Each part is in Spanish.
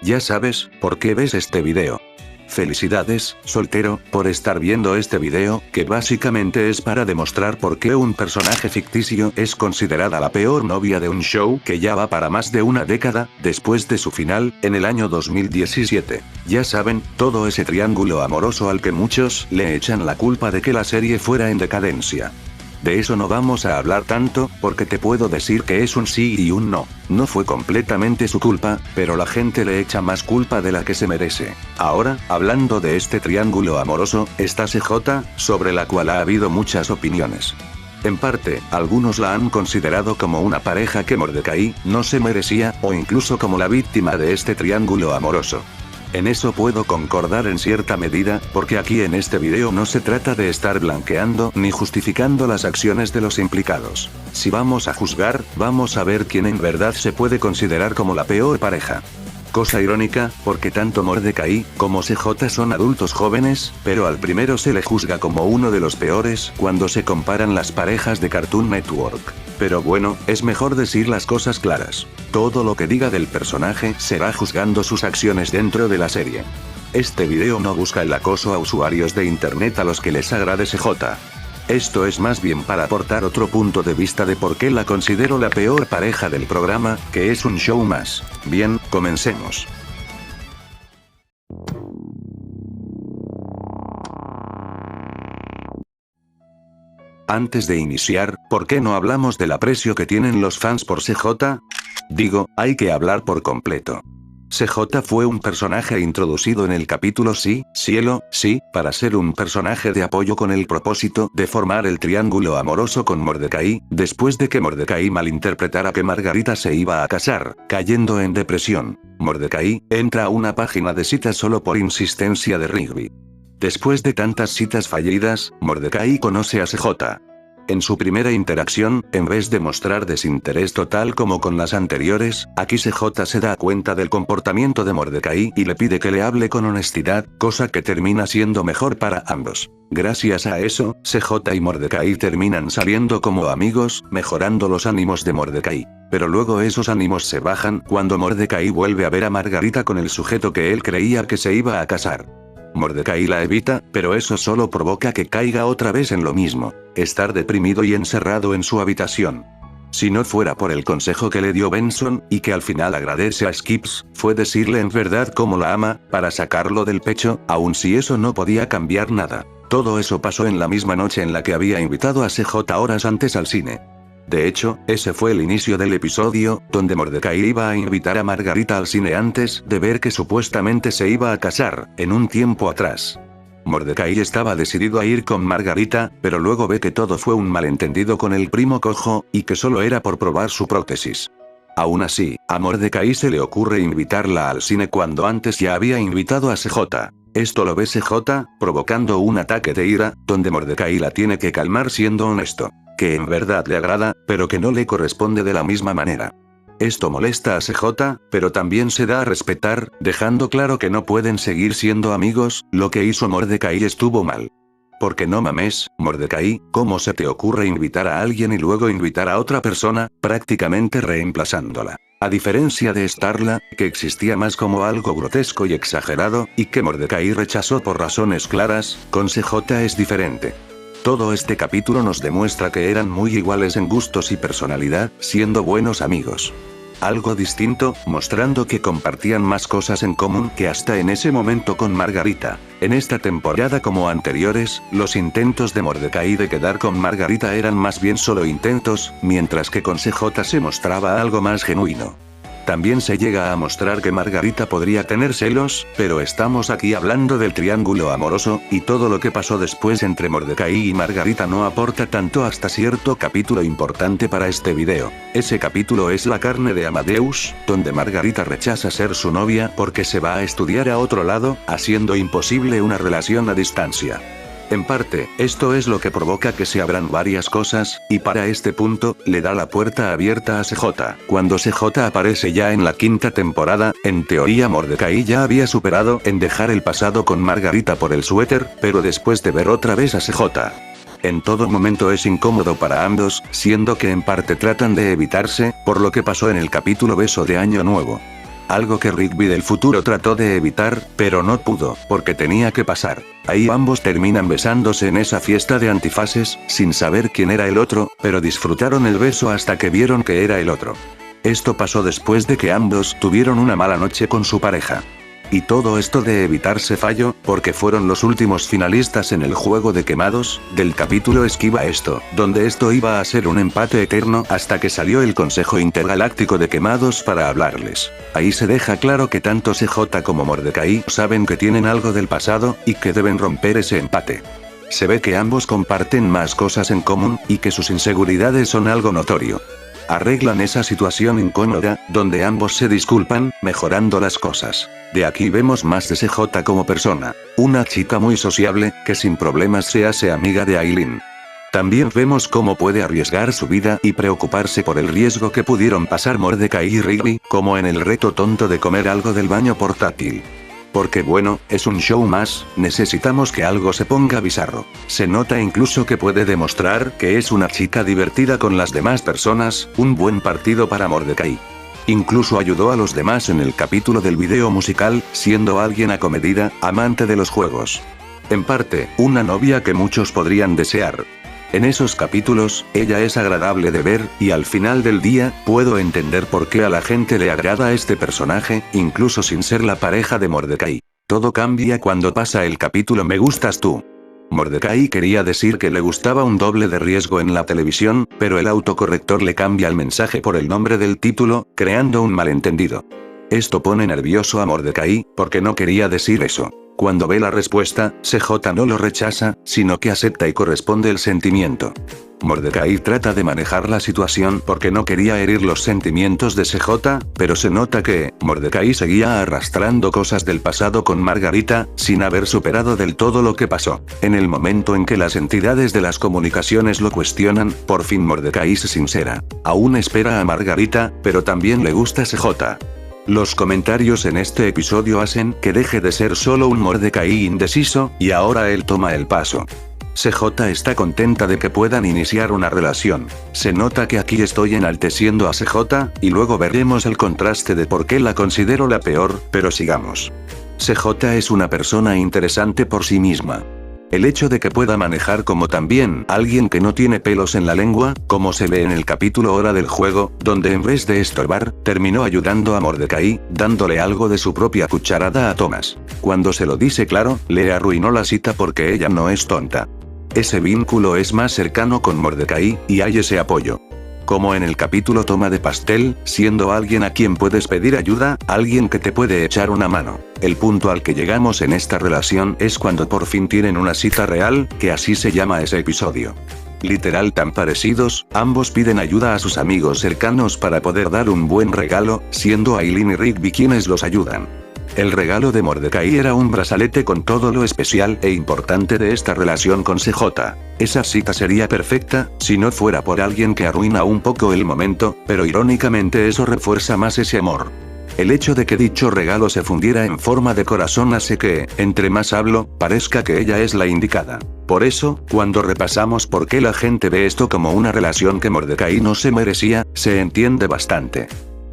Ya sabes, por qué ves este video. Felicidades, soltero, por estar viendo este video, que básicamente es para demostrar por qué un personaje ficticio es considerada la peor novia de un show que ya va para más de una década, después de su final, en el año 2017. Ya saben, todo ese triángulo amoroso al que muchos le echan la culpa de que la serie fuera en decadencia. De eso no vamos a hablar tanto, porque te puedo decir que es un sí y un no. No fue completamente su culpa, pero la gente le echa más culpa de la que se merece. Ahora, hablando de este triángulo amoroso, está CJ, sobre la cual ha habido muchas opiniones. En parte, algunos la han considerado como una pareja que Mordecai no se merecía, o incluso como la víctima de este triángulo amoroso. En eso puedo concordar en cierta medida, porque aquí en este video no se trata de estar blanqueando ni justificando las acciones de los implicados. Si vamos a juzgar, vamos a ver quién en verdad se puede considerar como la peor pareja. Cosa irónica, porque tanto Mordecai como CJ son adultos jóvenes, pero al primero se le juzga como uno de los peores cuando se comparan las parejas de Cartoon Network. Pero bueno, es mejor decir las cosas claras. Todo lo que diga del personaje será juzgando sus acciones dentro de la serie. Este video no busca el acoso a usuarios de internet a los que les agrade CJ. Esto es más bien para aportar otro punto de vista de por qué la considero la peor pareja del programa, que es un show más. Bien, comencemos. Antes de iniciar, ¿por qué no hablamos del aprecio que tienen los fans por CJ? Digo, hay que hablar por completo. CJ fue un personaje introducido en el capítulo Sí, Cielo, Sí, para ser un personaje de apoyo con el propósito de formar el triángulo amoroso con Mordecai, después de que Mordecai malinterpretara que Margarita se iba a casar, cayendo en depresión. Mordecai entra a una página de citas solo por insistencia de Rigby. Después de tantas citas fallidas, Mordecai conoce a CJ. En su primera interacción, en vez de mostrar desinterés total como con las anteriores, aquí CJ se da cuenta del comportamiento de Mordecai y le pide que le hable con honestidad, cosa que termina siendo mejor para ambos. Gracias a eso, CJ y Mordecai terminan saliendo como amigos, mejorando los ánimos de Mordecai. Pero luego esos ánimos se bajan cuando Mordecai vuelve a ver a Margarita con el sujeto que él creía que se iba a casar. Mordecai la evita, pero eso solo provoca que caiga otra vez en lo mismo, estar deprimido y encerrado en su habitación. Si no fuera por el consejo que le dio Benson, y que al final agradece a Skips, fue decirle en verdad cómo la ama, para sacarlo del pecho, aun si eso no podía cambiar nada. Todo eso pasó en la misma noche en la que había invitado a CJ horas antes al cine. De hecho, ese fue el inicio del episodio, donde Mordecai iba a invitar a Margarita al cine antes de ver que supuestamente se iba a casar, en un tiempo atrás. Mordecai estaba decidido a ir con Margarita, pero luego ve que todo fue un malentendido con el primo cojo, y que solo era por probar su prótesis. Aún así, a Mordecai se le ocurre invitarla al cine cuando antes ya había invitado a CJ. Esto lo ve CJ, provocando un ataque de ira, donde Mordecai la tiene que calmar siendo honesto. Que en verdad le agrada, pero que no le corresponde de la misma manera. Esto molesta a CJ, pero también se da a respetar, dejando claro que no pueden seguir siendo amigos, lo que hizo Mordecai estuvo mal. Porque no mames, Mordecai, ¿cómo se te ocurre invitar a alguien y luego invitar a otra persona, prácticamente reemplazándola? A diferencia de Starla, que existía más como algo grotesco y exagerado, y que Mordecai rechazó por razones claras, con CJ es diferente. Todo este capítulo nos demuestra que eran muy iguales en gustos y personalidad, siendo buenos amigos. Algo distinto, mostrando que compartían más cosas en común que hasta en ese momento con Margarita. En esta temporada como anteriores, los intentos de Mordecai de quedar con Margarita eran más bien solo intentos, mientras que con CJ se mostraba algo más genuino. También se llega a mostrar que Margarita podría tener celos, pero estamos aquí hablando del triángulo amoroso, y todo lo que pasó después entre Mordecai y Margarita no aporta tanto hasta cierto capítulo importante para este video. Ese capítulo es La carne de Amadeus, donde Margarita rechaza ser su novia porque se va a estudiar a otro lado, haciendo imposible una relación a distancia. En parte, esto es lo que provoca que se abran varias cosas, y para este punto, le da la puerta abierta a CJ. Cuando CJ aparece ya en la quinta temporada, en teoría Mordecai ya había superado en dejar el pasado con Margarita por el suéter, pero después de ver otra vez a CJ. En todo momento es incómodo para ambos, siendo que en parte tratan de evitarse, por lo que pasó en el capítulo Beso de Año Nuevo. Algo que Rigby del futuro trató de evitar, pero no pudo, porque tenía que pasar. Ahí ambos terminan besándose en esa fiesta de antifaces, sin saber quién era el otro, pero disfrutaron el beso hasta que vieron que era el otro. Esto pasó después de que ambos tuvieron una mala noche con su pareja. Y todo esto de evitarse fallo, porque fueron los últimos finalistas en el juego de quemados, del capítulo Esquiva esto, donde esto iba a ser un empate eterno hasta que salió el Consejo Intergaláctico de Quemados para hablarles. Ahí se deja claro que tanto CJ como Mordecai saben que tienen algo del pasado, y que deben romper ese empate. Se ve que ambos comparten más cosas en común, y que sus inseguridades son algo notorio. Arreglan esa situación incómoda, donde ambos se disculpan, mejorando las cosas. De aquí vemos más de CJ como persona. Una chica muy sociable, que sin problemas se hace amiga de Aileen. También vemos cómo puede arriesgar su vida y preocuparse por el riesgo que pudieron pasar Mordecai y Rigby, como en el reto tonto de comer algo del baño portátil. Porque bueno, es un show más, necesitamos que algo se ponga bizarro. Se nota incluso que puede demostrar que es una chica divertida con las demás personas, un buen partido para Mordecai. Incluso ayudó a los demás en el capítulo del video musical, siendo alguien acomedida, amante de los juegos. En parte, una novia que muchos podrían desear. En esos capítulos, ella es agradable de ver, y al final del día, puedo entender por qué a la gente le agrada este personaje, incluso sin ser la pareja de Mordecai. Todo cambia cuando pasa el capítulo Me gustas tú. Mordecai quería decir que le gustaba un doble de riesgo en la televisión, pero el autocorrector le cambia el mensaje por el nombre del título, creando un malentendido. Esto pone nervioso a Mordecai, porque no quería decir eso. Cuando ve la respuesta, CJ no lo rechaza, sino que acepta y corresponde el sentimiento. Mordecai trata de manejar la situación porque no quería herir los sentimientos de CJ, pero se nota que Mordecai seguía arrastrando cosas del pasado con Margarita, sin haber superado del todo lo que pasó. En el momento en que las entidades de las comunicaciones lo cuestionan, por fin Mordecai se sincera. Aún espera a Margarita, pero también le gusta CJ. Los comentarios en este episodio hacen que deje de ser solo un Mordecai indeciso, y ahora él toma el paso. CJ está contenta de que puedan iniciar una relación. Se nota que aquí estoy enalteciendo a CJ, y luego veremos el contraste de por qué la considero la peor, pero sigamos. CJ es una persona interesante por sí misma. El hecho de que pueda manejar como también alguien que no tiene pelos en la lengua, como se ve en el capítulo Hora del Juego, donde en vez de estorbar, terminó ayudando a Mordecai, dándole algo de su propia cucharada a Thomas. Cuando se lo dice claro, le arruinó la cita porque ella no es tonta. Ese vínculo es más cercano con Mordecai, y hay ese apoyo. Como en el capítulo Toma de Pastel, siendo alguien a quien puedes pedir ayuda, alguien que te puede echar una mano. El punto al que llegamos en esta relación es cuando por fin tienen una cita real, que así se llama ese episodio. Literal tan parecidos, ambos piden ayuda a sus amigos cercanos para poder dar un buen regalo, siendo Aileen y Rigby quienes los ayudan. El regalo de Mordecai era un brazalete con todo lo especial e importante de esta relación con CJ. Esa cita sería perfecta, si no fuera por alguien que arruina un poco el momento, pero irónicamente eso refuerza más ese amor. El hecho de que dicho regalo se fundiera en forma de corazón hace que, entre más hablo, parezca que ella es la indicada. Por eso, cuando repasamos por qué la gente ve esto como una relación que Mordecai no se merecía, se entiende bastante.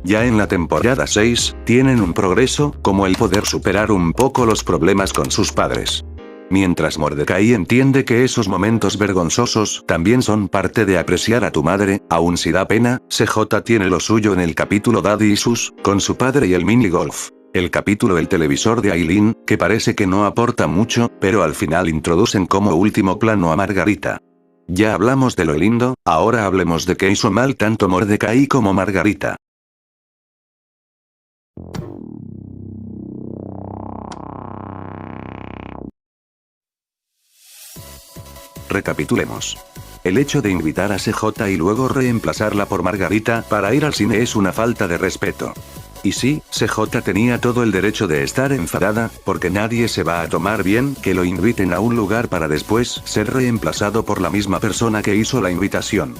Ya en la temporada 6, tienen un progreso, como el poder superar un poco los problemas con sus padres. Mientras Mordecai entiende que esos momentos vergonzosos también son parte de apreciar a tu madre, aun si da pena, CJ tiene lo suyo en el capítulo Daddy Issues, con su padre y el minigolf. El capítulo El televisor de Aileen, que parece que no aporta mucho, pero al final introducen como último plano a Margarita. Ya hablamos de lo lindo, ahora hablemos de que hizo mal tanto Mordecai como Margarita. Recapitulemos. El hecho de invitar a CJ y luego reemplazarla por Margarita para ir al cine es una falta de respeto. Y sí, CJ tenía todo el derecho de estar enfadada, porque nadie se va a tomar bien que lo inviten a un lugar para después ser reemplazado por la misma persona que hizo la invitación.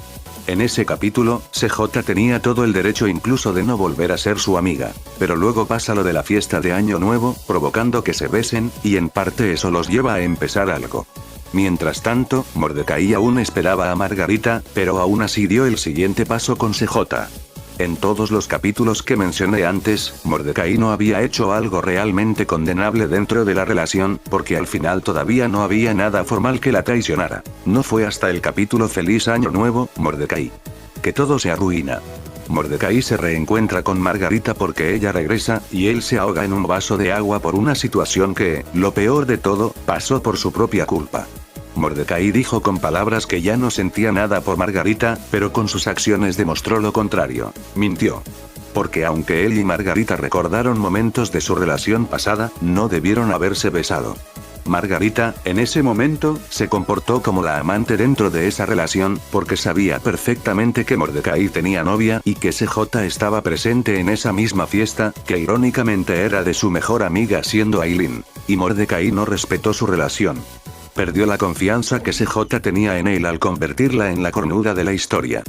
En ese capítulo, CJ tenía todo el derecho incluso de no volver a ser su amiga. Pero luego pasa lo de la fiesta de Año Nuevo, provocando que se besen, y en parte eso los lleva a empezar algo. Mientras tanto, Mordecai aún esperaba a Margarita, pero aún así dio el siguiente paso con CJ. En todos los capítulos que mencioné antes, Mordecai no había hecho algo realmente condenable dentro de la relación, porque al final todavía no había nada formal que la traicionara. No fue hasta el capítulo Feliz Año Nuevo, Mordecai, que todo se arruina. Mordecai se reencuentra con Margarita porque ella regresa, y él se ahoga en un vaso de agua por una situación que, lo peor de todo, pasó por su propia culpa. Mordecai dijo con palabras que ya no sentía nada por Margarita, pero con sus acciones demostró lo contrario. Mintió. Porque aunque él y Margarita recordaron momentos de su relación pasada, no debieron haberse besado. Margarita, en ese momento, se comportó como la amante dentro de esa relación, porque sabía perfectamente que Mordecai tenía novia y que CJ estaba presente en esa misma fiesta, que irónicamente era de su mejor amiga siendo Aileen. Y Mordecai no respetó su relación. Perdió la confianza que CJ tenía en él al convertirla en la cornuda de la historia.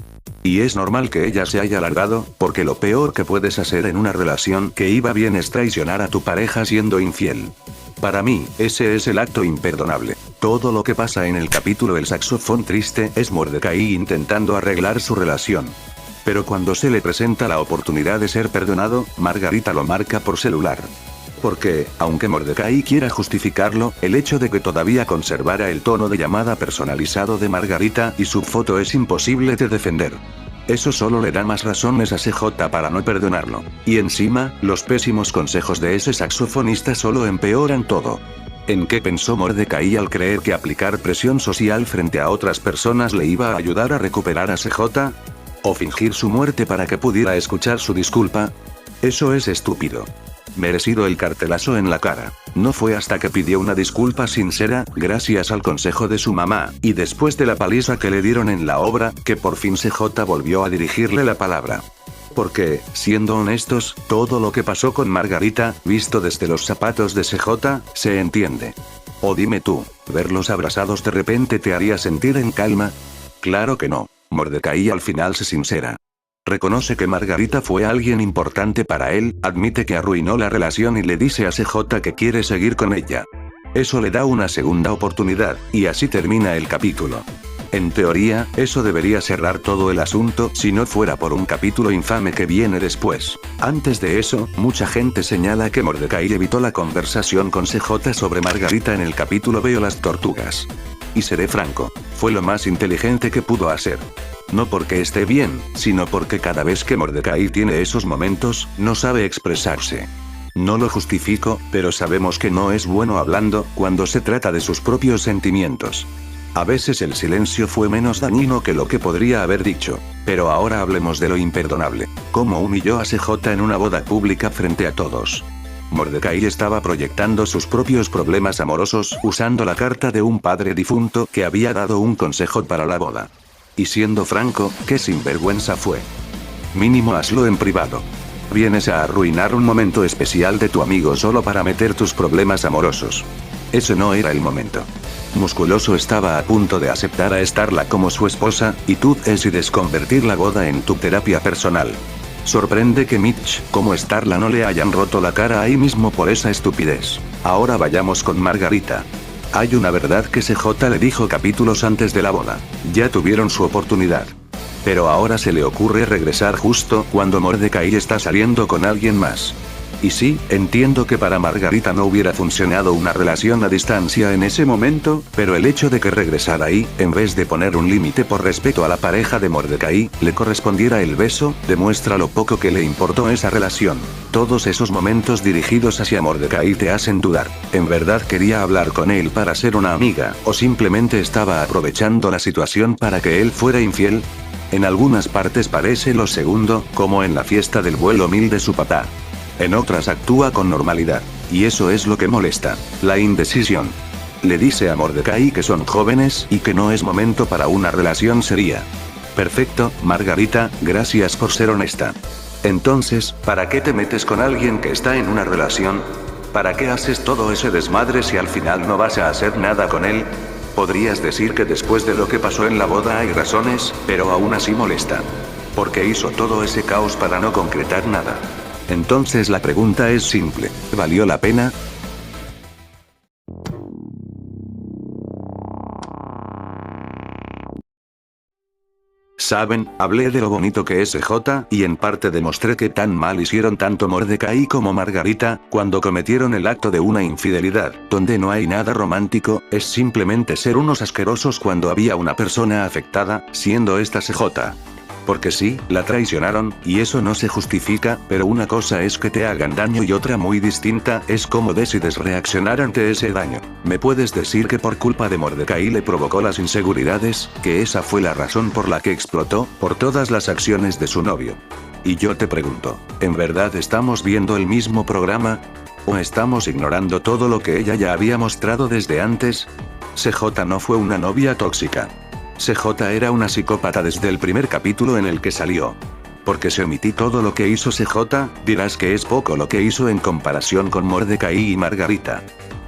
Y es normal que ella se haya largado, porque lo peor que puedes hacer en una relación que iba bien es traicionar a tu pareja siendo infiel. Para mí, ese es el acto imperdonable. Todo lo que pasa en el capítulo El saxofón triste es Mordecai intentando arreglar su relación. Pero cuando se le presenta la oportunidad de ser perdonado, Margarita lo marca por celular. Porque, aunque Mordecai quiera justificarlo, el hecho de que todavía conservara el tono de llamada personalizado de Margarita y su foto es imposible de defender. Eso solo le da más razones a CJ para no perdonarlo. Y encima, los pésimos consejos de ese saxofonista solo empeoran todo. ¿En qué pensó Mordecai al creer que aplicar presión social frente a otras personas le iba a ayudar a recuperar a CJ? ¿O fingir su muerte para que pudiera escuchar su disculpa? Eso es estúpido. Merecido el cartelazo en la cara. No fue hasta que pidió una disculpa sincera, gracias al consejo de su mamá, y después de la paliza que le dieron en la obra, que por fin CJ volvió a dirigirle la palabra. Porque, siendo honestos, todo lo que pasó con Margarita, visto desde los zapatos de CJ, se entiende. O dime tú, ¿verlos abrazados de repente te haría sentir en calma? Claro que no. Mordecai al final se sincera. Reconoce que Margarita fue alguien importante para él, admite que arruinó la relación y le dice a CJ que quiere seguir con ella. Eso le da una segunda oportunidad, y así termina el capítulo. En teoría, eso debería cerrar todo el asunto si no fuera por un capítulo infame que viene después. Antes de eso, mucha gente señala que Mordecai evitó la conversación con CJ sobre Margarita en el capítulo Veo las tortugas. Y seré franco, fue lo más inteligente que pudo hacer. No porque esté bien, sino porque cada vez que Mordecai tiene esos momentos, no sabe expresarse. No lo justifico, pero sabemos que no es bueno hablando cuando se trata de sus propios sentimientos. A veces el silencio fue menos dañino que lo que podría haber dicho. Pero ahora hablemos de lo imperdonable. Cómo humilló a CJ en una boda pública frente a todos. Mordecai estaba proyectando sus propios problemas amorosos usando la carta de un padre difunto que había dado un consejo para la boda. Y siendo franco, qué sinvergüenza fue. Mínimo hazlo en privado. Vienes a arruinar un momento especial de tu amigo solo para meter tus problemas amorosos. Ese no era el momento. Musculoso estaba a punto de aceptar a Starla como su esposa, y tú decides convertir la boda en tu terapia personal. Sorprende que Mitch, como Starla, no le hayan roto la cara ahí mismo por esa estupidez. Ahora vayamos con Margarita. Hay una verdad que CJ le dijo capítulos antes de la boda. Ya tuvieron su oportunidad. Pero ahora se le ocurre regresar justo cuando Mordecai está saliendo con alguien más. Y sí, entiendo que para Margarita no hubiera funcionado una relación a distancia en ese momento, pero el hecho de que regresara ahí, en vez de poner un límite por respeto a la pareja de Mordecai, le correspondiera el beso, demuestra lo poco que le importó esa relación. Todos esos momentos dirigidos hacia Mordecai te hacen dudar. ¿En verdad quería hablar con él para ser una amiga, o simplemente estaba aprovechando la situación para que él fuera infiel? En algunas partes parece lo segundo, como en la fiesta del vuelo 1000 de su papá. En otras actúa con normalidad. Y eso es lo que molesta. La indecisión. Le dice a Mordecai que son jóvenes y que no es momento para una relación seria. Perfecto, Margarita, gracias por ser honesta. Entonces, ¿para qué te metes con alguien que está en una relación? ¿Para qué haces todo ese desmadre si al final no vas a hacer nada con él? Podrías decir que después de lo que pasó en la boda hay razones, pero aún así molesta. Porque hizo todo ese caos para no concretar nada. Entonces la pregunta es simple, ¿valió la pena? Saben, hablé de lo bonito que es CJ, y en parte demostré que tan mal hicieron tanto Mordecai como Margarita, cuando cometieron el acto de una infidelidad, donde no hay nada romántico, es simplemente ser unos asquerosos cuando había una persona afectada, siendo esta CJ. Porque sí, la traicionaron, y eso no se justifica, pero una cosa es que te hagan daño y otra muy distinta es cómo decides reaccionar ante ese daño. ¿Me puedes decir que por culpa de Mordecai le provocó las inseguridades, que esa fue la razón por la que explotó, por todas las acciones de su novio? Y yo te pregunto, ¿en verdad estamos viendo el mismo programa? ¿O estamos ignorando todo lo que ella ya había mostrado desde antes? CJ no fue una novia tóxica. CJ era una psicópata desde el primer capítulo en el que salió. Porque si omití todo lo que hizo CJ, dirás que es poco lo que hizo en comparación con Mordecai y Margarita.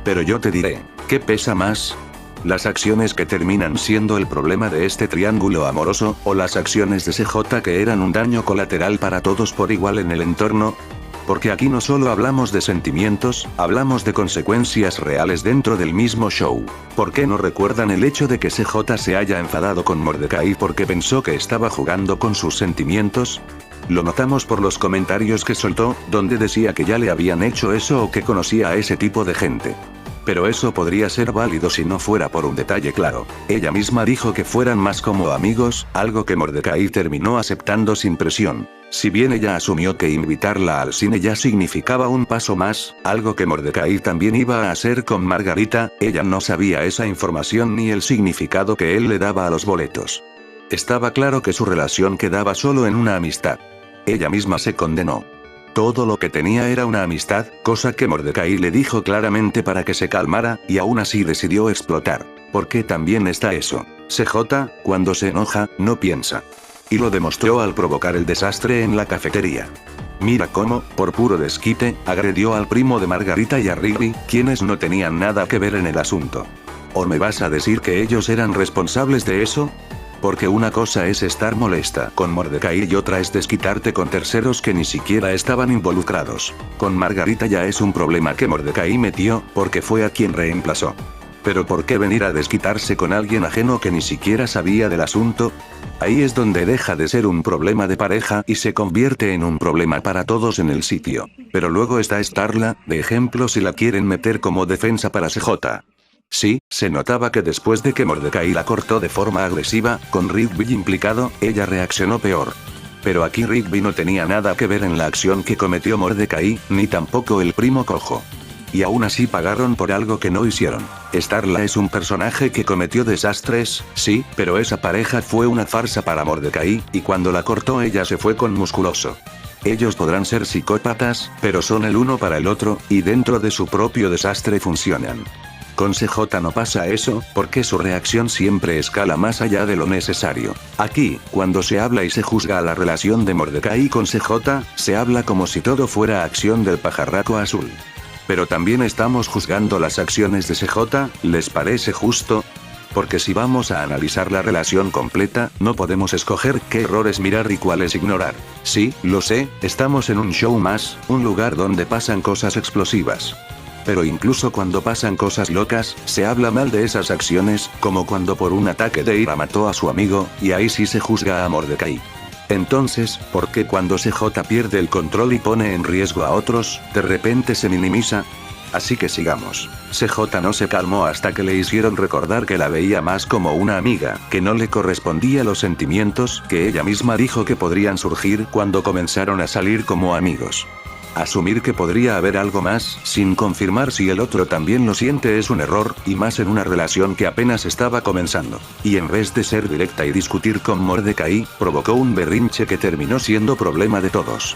Pero yo te diré, ¿qué pesa más? ¿Las acciones que terminan siendo el problema de este triángulo amoroso, o las acciones de CJ que eran un daño colateral para todos por igual en el entorno? Porque aquí no solo hablamos de sentimientos, hablamos de consecuencias reales dentro del mismo show. ¿Por qué no recuerdan el hecho de que CJ se haya enfadado con Mordecai porque pensó que estaba jugando con sus sentimientos? Lo notamos por los comentarios que soltó, donde decía que ya le habían hecho eso o que conocía a ese tipo de gente. Pero eso podría ser válido si no fuera por un detalle claro. Ella misma dijo que fueran más como amigos, algo que Mordecai terminó aceptando sin presión. Si bien ella asumió que invitarla al cine ya significaba un paso más, algo que Mordecai también iba a hacer con Margarita, ella no sabía esa información ni el significado que él le daba a los boletos. Estaba claro que su relación quedaba solo en una amistad. Ella misma se condenó. Todo lo que tenía era una amistad, cosa que Mordecai le dijo claramente para que se calmara, y aún así decidió explotar. Porque también está eso. CJ, cuando se enoja, no piensa. Y lo demostró al provocar el desastre en la cafetería. Mira cómo, por puro desquite, agredió al primo de Margarita y a Rigby, quienes no tenían nada que ver en el asunto. ¿O me vas a decir que ellos eran responsables de eso? Porque una cosa es estar molesta con Mordecai y otra es desquitarte con terceros que ni siquiera estaban involucrados. Con Margarita ya es un problema que Mordecai metió, porque fue a quien reemplazó. Pero ¿por qué venir a desquitarse con alguien ajeno que ni siquiera sabía del asunto? Ahí es donde deja de ser un problema de pareja y se convierte en un problema para todos en el sitio. Pero luego está Starla, de ejemplo si la quieren meter como defensa para CJ. Sí, se notaba que después de que Mordecai la cortó de forma agresiva, con Rigby implicado, ella reaccionó peor. Pero aquí Rigby no tenía nada que ver en la acción que cometió Mordecai, ni tampoco el primo cojo. Y aún así pagaron por algo que no hicieron. Starla es un personaje que cometió desastres, sí, pero esa pareja fue una farsa para Mordecai, y cuando la cortó ella se fue con Musculoso. Ellos podrán ser psicópatas, pero son el uno para el otro, y dentro de su propio desastre funcionan. Con CJ no pasa eso, porque su reacción siempre escala más allá de lo necesario. Aquí, cuando se habla y se juzga a la relación de Mordecai con CJ, se habla como si todo fuera acción del pajarraco azul. Pero también estamos juzgando las acciones de CJ, ¿les parece justo? Porque si vamos a analizar la relación completa, no podemos escoger qué errores mirar y cuáles ignorar. Sí, lo sé, estamos en un show más, un lugar donde pasan cosas explosivas. Pero incluso cuando pasan cosas locas, se habla mal de esas acciones, como cuando por un ataque de ira mató a su amigo, y ahí sí se juzga a Mordecai. Entonces, ¿por qué cuando CJ pierde el control y pone en riesgo a otros, de repente se minimiza? Así que sigamos. CJ no se calmó hasta que le hicieron recordar que la veía más como una amiga, que no le correspondía los sentimientos que ella misma dijo que podrían surgir cuando comenzaron a salir como amigos. Asumir que podría haber algo más, sin confirmar si el otro también lo siente es un error, y más en una relación que apenas estaba comenzando. Y en vez de ser directa y discutir con Mordecai, provocó un berrinche que terminó siendo problema de todos.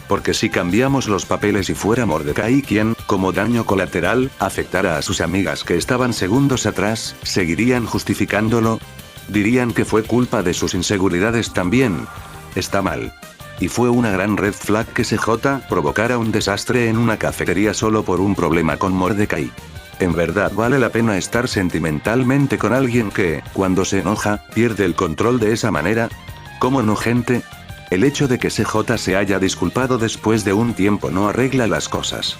Porque si cambiamos los papeles y fuera Mordecai quien, como daño colateral, afectara a sus amigas que estaban segundos atrás, ¿seguirían justificándolo? ¿Dirían que fue culpa de sus inseguridades también? Está mal. Y fue una gran red flag que CJ provocara un desastre en una cafetería solo por un problema con Mordecai. ¿En verdad vale la pena estar sentimentalmente con alguien que, cuando se enoja, pierde el control de esa manera? ¿Cómo no, gente? El hecho de que CJ se haya disculpado después de un tiempo no arregla las cosas.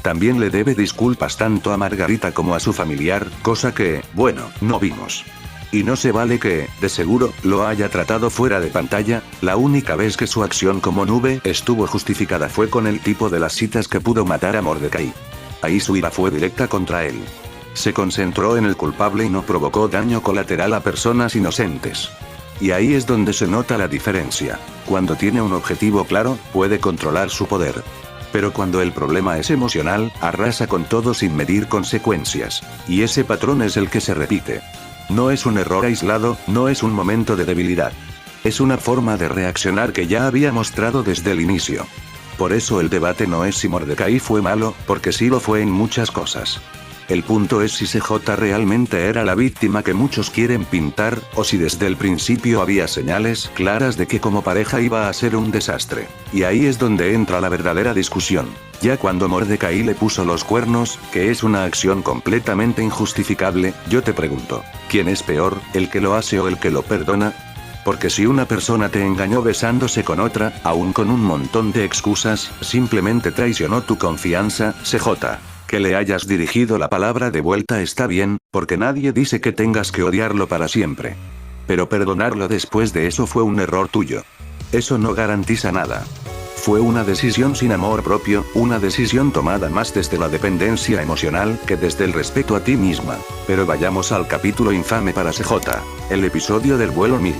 También le debe disculpas tanto a Margarita como a su familiar, cosa que, bueno, no vimos. Y no se vale que, de seguro, lo haya tratado fuera de pantalla. La única vez que su acción como nube estuvo justificada fue con el tipo de las citas que pudo matar a Mordecai. Ahí su ira fue directa contra él. Se concentró en el culpable y no provocó daño colateral a personas inocentes. Y ahí es donde se nota la diferencia. Cuando tiene un objetivo claro, puede controlar su poder. Pero cuando el problema es emocional, arrasa con todo sin medir consecuencias. Y ese patrón es el que se repite. No es un error aislado, no es un momento de debilidad. Es una forma de reaccionar que ya había mostrado desde el inicio. Por eso el debate no es si Mordecai fue malo, porque sí lo fue en muchas cosas. El punto es si CJ realmente era la víctima que muchos quieren pintar, o si desde el principio había señales claras de que como pareja iba a ser un desastre. Y ahí es donde entra la verdadera discusión. Ya cuando Mordecai le puso los cuernos, que es una acción completamente injustificable, yo te pregunto, ¿quién es peor, el que lo hace o el que lo perdona? Porque si una persona te engañó besándose con otra, aún con un montón de excusas, simplemente traicionó tu confianza, CJ. Que le hayas dirigido la palabra de vuelta está bien, porque nadie dice que tengas que odiarlo para siempre. Pero perdonarlo después de eso fue un error tuyo. Eso no garantiza nada. Fue una decisión sin amor propio, una decisión tomada más desde la dependencia emocional que desde el respeto a ti misma. Pero vayamos al capítulo infame para CJ, el episodio del vuelo 1000.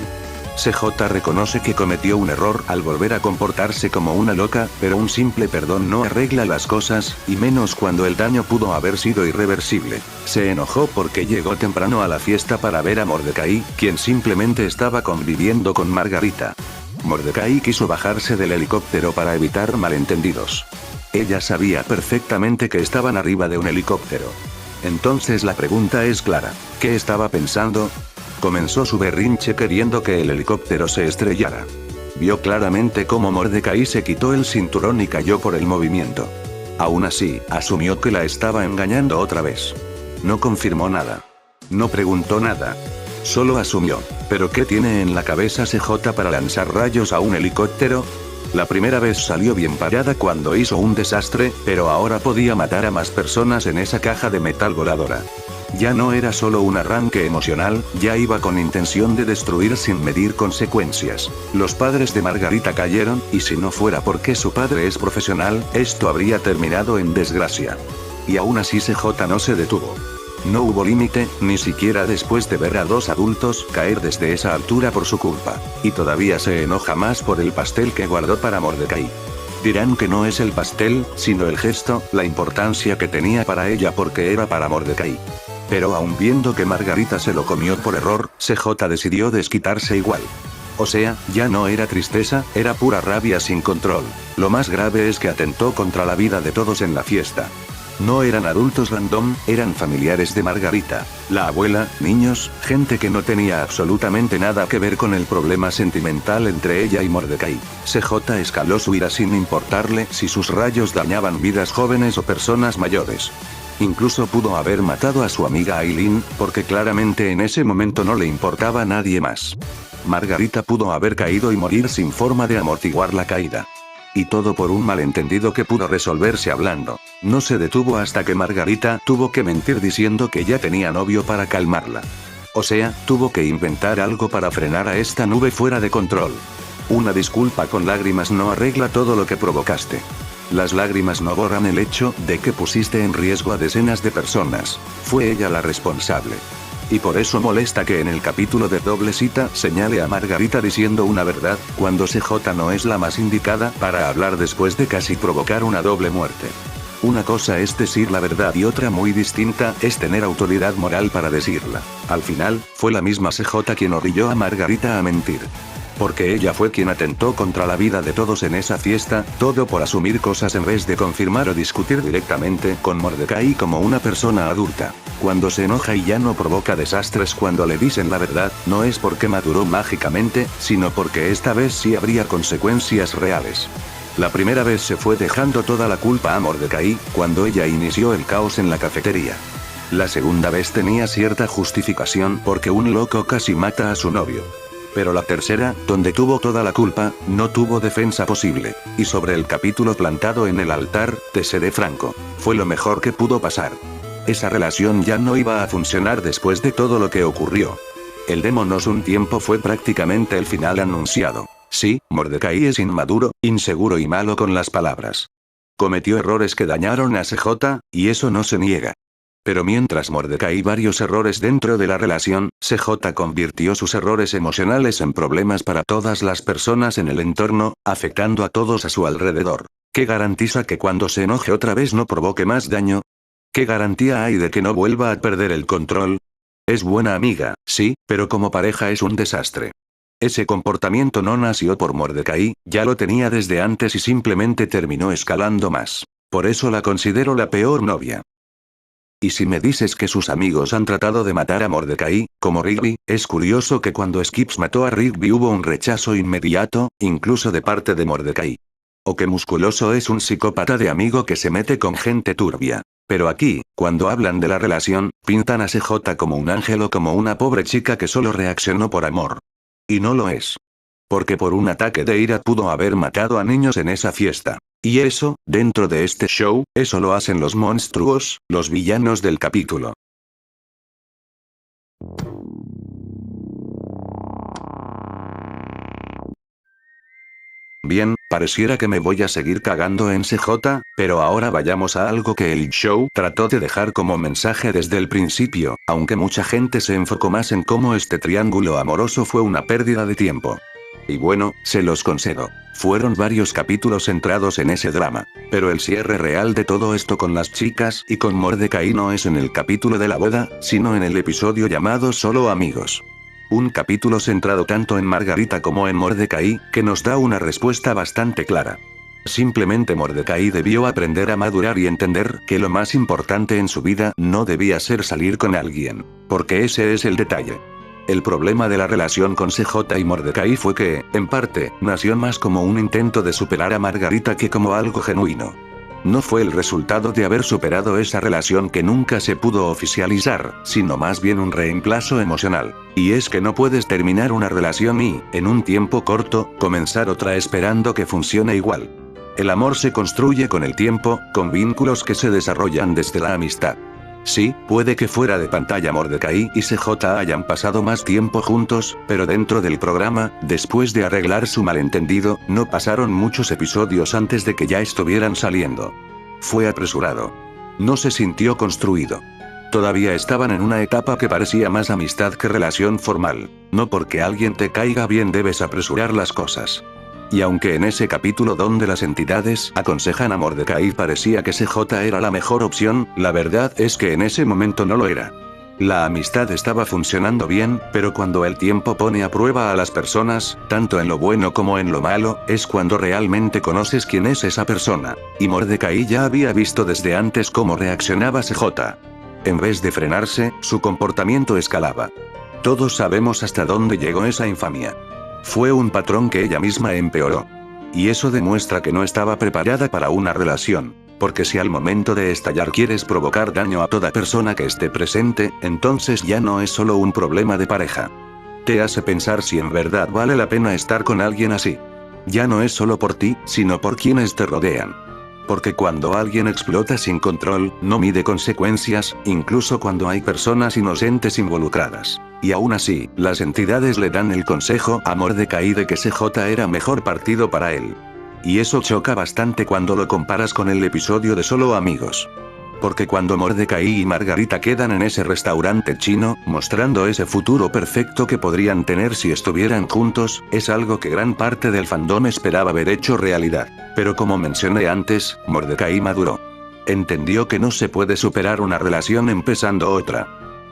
CJ reconoce que cometió un error al volver a comportarse como una loca, pero un simple perdón no arregla las cosas, y menos cuando el daño pudo haber sido irreversible. Se enojó porque llegó temprano a la fiesta para ver a Mordecai, quien simplemente estaba conviviendo con Margarita. Mordecai quiso bajarse del helicóptero para evitar malentendidos. Ella sabía perfectamente que estaban arriba de un helicóptero. Entonces la pregunta es clara, ¿qué estaba pensando? Comenzó su berrinche queriendo que el helicóptero se estrellara. Vio claramente cómo Mordecai se quitó el cinturón y cayó por el movimiento. Aún así, asumió que la estaba engañando otra vez. No confirmó nada. No preguntó nada. Solo asumió. ¿Pero qué tiene en la cabeza CJ para lanzar rayos a un helicóptero? La primera vez salió bien parada cuando hizo un desastre, pero ahora podía matar a más personas en esa caja de metal voladora. Ya no era solo un arranque emocional, ya iba con intención de destruir sin medir consecuencias. Los padres de Margarita cayeron, y si no fuera porque su padre es profesional, esto habría terminado en desgracia. Y aún así CJ no se detuvo. No hubo límite, ni siquiera después de ver a dos adultos caer desde esa altura por su culpa. Y todavía se enoja más por el pastel que guardó para Mordecai. Dirán que no es el pastel, sino el gesto, la importancia que tenía para ella porque era para Mordecai. Pero aun viendo que Margarita se lo comió por error, CJ decidió desquitarse igual. O sea, ya no era tristeza, era pura rabia sin control. Lo más grave es que atentó contra la vida de todos en la fiesta. No eran adultos random, eran familiares de Margarita. La abuela, niños, gente que no tenía absolutamente nada que ver con el problema sentimental entre ella y Mordecai. CJ escaló su ira sin importarle si sus rayos dañaban vidas jóvenes o personas mayores. Incluso pudo haber matado a su amiga Aileen, porque claramente en ese momento no le importaba a nadie más. Margarita pudo haber caído y morir sin forma de amortiguar la caída. Y todo por un malentendido que pudo resolverse hablando. No se detuvo hasta que Margarita tuvo que mentir diciendo que ya tenía novio para calmarla. O sea, tuvo que inventar algo para frenar a esta nube fuera de control. Una disculpa con lágrimas no arregla todo lo que provocaste. Las lágrimas no borran el hecho de que pusiste en riesgo a decenas de personas. Fue ella la responsable. Y por eso molesta que en el capítulo de doble cita señale a Margarita diciendo una verdad, cuando CJ no es la más indicada para hablar después de casi provocar una doble muerte. Una cosa es decir la verdad y otra muy distinta es tener autoridad moral para decirla. Al final, fue la misma CJ quien orilló a Margarita a mentir. Porque ella fue quien atentó contra la vida de todos en esa fiesta, todo por asumir cosas en vez de confirmar o discutir directamente con Mordecai como una persona adulta. Cuando se enoja y ya no provoca desastres cuando le dicen la verdad, no es porque maduró mágicamente, sino porque esta vez sí habría consecuencias reales. La primera vez se fue dejando toda la culpa a Mordecai, cuando ella inició el caos en la cafetería. La segunda vez tenía cierta justificación porque un loco casi mata a su novio. Pero la tercera, donde tuvo toda la culpa, no tuvo defensa posible. Y sobre el capítulo plantado en el altar, te seré franco, fue lo mejor que pudo pasar. Esa relación ya no iba a funcionar después de todo lo que ocurrió. El démonos un tiempo fue prácticamente el final anunciado. Sí, Mordecai es inmaduro, inseguro y malo con las palabras. Cometió errores que dañaron a CJ, y eso no se niega. Pero mientras Mordecai varios errores dentro de la relación, CJ convirtió sus errores emocionales en problemas para todas las personas en el entorno, afectando a todos a su alrededor. ¿Qué garantiza que cuando se enoje otra vez no provoque más daño? ¿Qué garantía hay de que no vuelva a perder el control? Es buena amiga, sí, pero como pareja es un desastre. Ese comportamiento no nació por Mordecai, ya lo tenía desde antes y simplemente terminó escalando más. Por eso la considero la peor novia. Y si me dices que sus amigos han tratado de matar a Mordecai, como Rigby, es curioso que cuando Skips mató a Rigby hubo un rechazo inmediato, incluso de parte de Mordecai. O que Musculoso es un psicópata de amigo que se mete con gente turbia. Pero aquí, cuando hablan de la relación, pintan a CJ como un ángel o como una pobre chica que solo reaccionó por amor. Y no lo es. Porque por un ataque de ira pudo haber matado a niños en esa fiesta. Y eso, dentro de este show, eso lo hacen los monstruos, los villanos del capítulo. Bien, pareciera que me voy a seguir cagando en CJ, pero ahora vayamos a algo que el show trató de dejar como mensaje desde el principio, aunque mucha gente se enfocó más en cómo este triángulo amoroso fue una pérdida de tiempo. Y bueno, se los concedo. Fueron varios capítulos centrados en ese drama. Pero el cierre real de todo esto con las chicas y con Mordecai no es en el capítulo de la boda, sino en el episodio llamado Solo Amigos. Un capítulo centrado tanto en Margarita como en Mordecai, que nos da una respuesta bastante clara. Simplemente Mordecai debió aprender a madurar y entender que lo más importante en su vida no debía ser salir con alguien. Porque ese es el detalle. El problema de la relación con CJ y Mordecai fue que, en parte, nació más como un intento de superar a Margarita que como algo genuino. No fue el resultado de haber superado esa relación que nunca se pudo oficializar, sino más bien un reemplazo emocional. Y es que no puedes terminar una relación y, en un tiempo corto, comenzar otra esperando que funcione igual. El amor se construye con el tiempo, con vínculos que se desarrollan desde la amistad. Sí, puede que fuera de pantalla Mordecai y CJ hayan pasado más tiempo juntos, pero dentro del programa, después de arreglar su malentendido, no pasaron muchos episodios antes de que ya estuvieran saliendo. Fue apresurado. No se sintió construido. Todavía estaban en una etapa que parecía más amistad que relación formal. No porque alguien te caiga bien debes apresurar las cosas. Y aunque en ese capítulo donde las entidades aconsejan a Mordecai parecía que CJ era la mejor opción, la verdad es que en ese momento no lo era. La amistad estaba funcionando bien, pero cuando el tiempo pone a prueba a las personas, tanto en lo bueno como en lo malo, es cuando realmente conoces quién es esa persona. Y Mordecai ya había visto desde antes cómo reaccionaba CJ. En vez de frenarse, su comportamiento escalaba. Todos sabemos hasta dónde llegó esa infamia. Fue un patrón que ella misma empeoró. Y eso demuestra que no estaba preparada para una relación. Porque si al momento de estallar quieres provocar daño a toda persona que esté presente, entonces ya no es solo un problema de pareja. Te hace pensar si en verdad vale la pena estar con alguien así. Ya no es solo por ti, sino por quienes te rodean. Porque cuando alguien explota sin control, no mide consecuencias, incluso cuando hay personas inocentes involucradas. Y aún así, las entidades le dan el consejo a Mordecai de que CJ era mejor partido para él. Y eso choca bastante cuando lo comparas con el episodio de Solo Amigos. Porque cuando Mordecai y Margarita quedan en ese restaurante chino, mostrando ese futuro perfecto que podrían tener si estuvieran juntos, es algo que gran parte del fandom esperaba ver hecho realidad. Pero como mencioné antes, Mordecai maduró. Entendió que no se puede superar una relación empezando otra.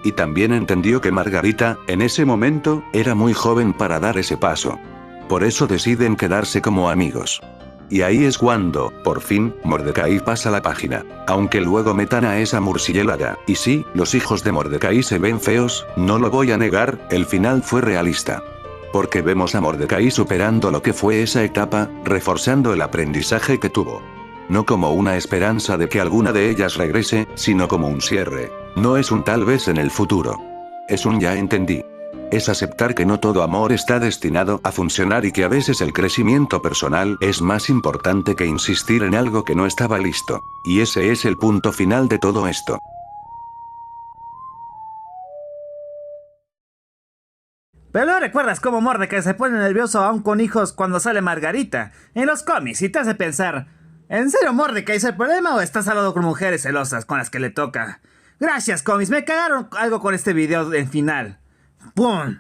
Y también entendió que Margarita, en ese momento, era muy joven para dar ese paso. Por eso deciden quedarse como amigos. Y ahí es cuando, por fin, Mordecai pasa la página. Aunque luego metan a esa murciélaga. Y sí, los hijos de Mordecai se ven feos, no lo voy a negar, el final fue realista. Porque vemos a Mordecai superando lo que fue esa etapa, reforzando el aprendizaje que tuvo. No como una esperanza de que alguna de ellas regrese, sino como un cierre. No es un tal vez en el futuro. Es un ya entendí. Es aceptar que no todo amor está destinado a funcionar y que a veces el crecimiento personal es más importante que insistir en algo que no estaba listo. Y ese es el punto final de todo esto. Pero ¿no recuerdas cómo Mordecai se pone nervioso aún con hijos cuando sale Margarita en los cómics y te hace pensar, ¿en serio Mordecai es el problema o estás hablando con mujeres celosas con las que le toca? Gracias, cómics, me cagaron algo con este video en final. ¡Pum!